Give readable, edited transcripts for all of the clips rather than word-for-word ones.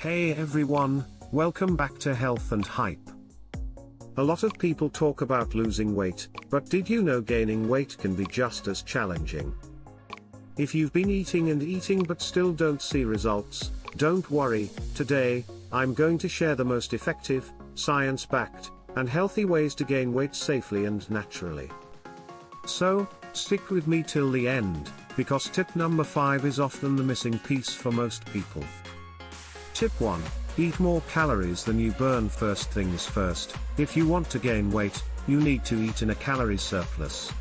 Hey everyone, welcome back to Health and Hype. A lot of people talk about losing weight, but did you know gaining weight can be just as challenging? If you've been eating and eating but still don't see results, don't worry. Today, I'm going to share the most effective, science-backed, and healthy ways to gain weight safely and naturally. So, stick with me till the end, because tip number 5 is often the missing piece for most people. Tip 1. Eat more calories than you burn. First things first, if you want to gain weight, you need to eat in a calorie surplus.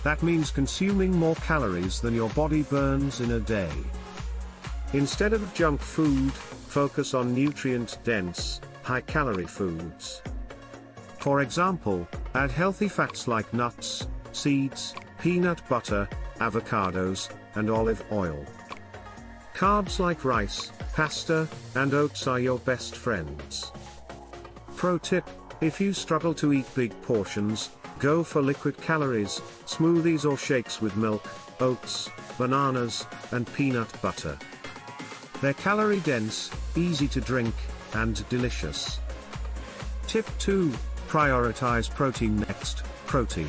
That means consuming more calories than your body burns in a day. Instead of junk food, focus on nutrient-dense, high-calorie foods. For example, add healthy fats like nuts, seeds, peanut butter, avocados, and olive oil. Carbs like rice, pasta, and oats are your best friends. Pro tip: if you struggle to eat big portions, go for liquid calories, smoothies or shakes with milk, oats, bananas, and peanut butter. They're calorie dense, easy to drink, and delicious. Tip 2. Prioritize protein. Next, protein.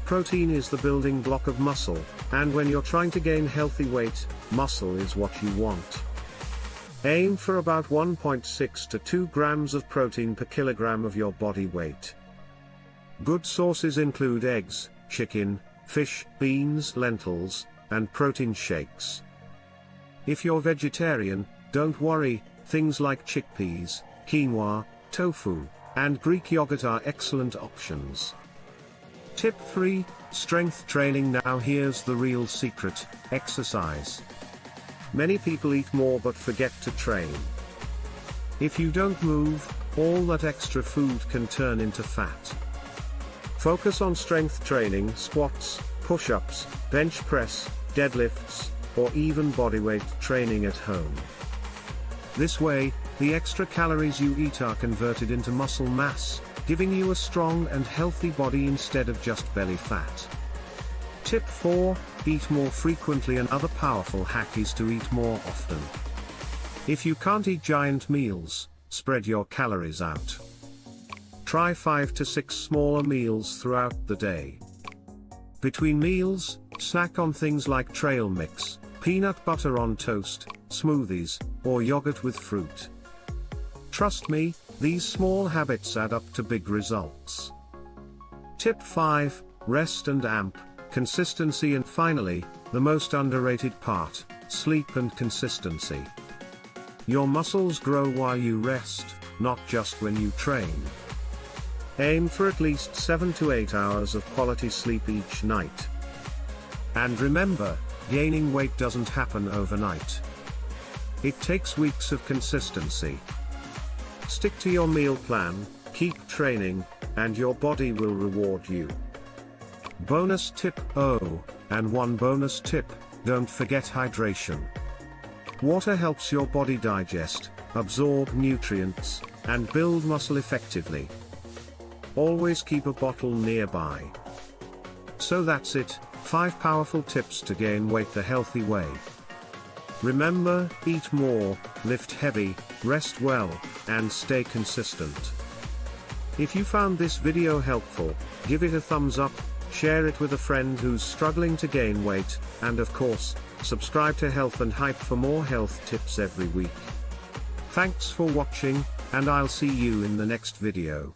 Protein is the building block of muscle, and when you're trying to gain healthy weight, muscle is what you want. Aim for about 1.6 to 2 grams of protein per kilogram of your body weight. Good sources include eggs, chicken, fish, beans, lentils, and protein shakes. If you're vegetarian, don't worry, things like chickpeas, quinoa, tofu, and Greek yogurt are excellent options. Tip 3. Strength training. Now here's the real secret: exercise. Many people eat more but forget to train. If you don't move, all that extra food can turn into fat. Focus on strength training: squats, push-ups, bench press, deadlifts, or even bodyweight training at home. This way, the extra calories you eat are converted into muscle mass, giving you a strong and healthy body instead of just belly fat. Tip 4. Eat more frequently. Another powerful hack is to eat more often. If you can't eat giant meals, spread your calories out. Try 5 to 6 smaller meals throughout the day. Between meals, snack on things like trail mix, peanut butter on toast, smoothies, or yogurt with fruit. Trust me, these small habits add up to big results. Tip 5. Rest and amp. Consistency. And finally, the most underrated part: sleep and consistency. Your muscles grow while you rest, not just when you train. Aim for at least 7 to 8 hours of quality sleep each night. And remember, gaining weight doesn't happen overnight. It takes weeks of consistency. Stick to your meal plan, keep training, and your body will reward you. Bonus tip: and one bonus tip, don't forget hydration. Water helps your body digest, absorb nutrients, and build muscle effectively. Always keep a bottle nearby. So that's it, 5 powerful tips to gain weight the healthy way. Remember, eat more, lift heavy, rest well, and stay consistent. If you found this video helpful, give it a thumbs up, share it with a friend who's struggling to gain weight, and of course, subscribe to Health and Hype for more health tips every week. Thanks for watching, and I'll see you in the next video.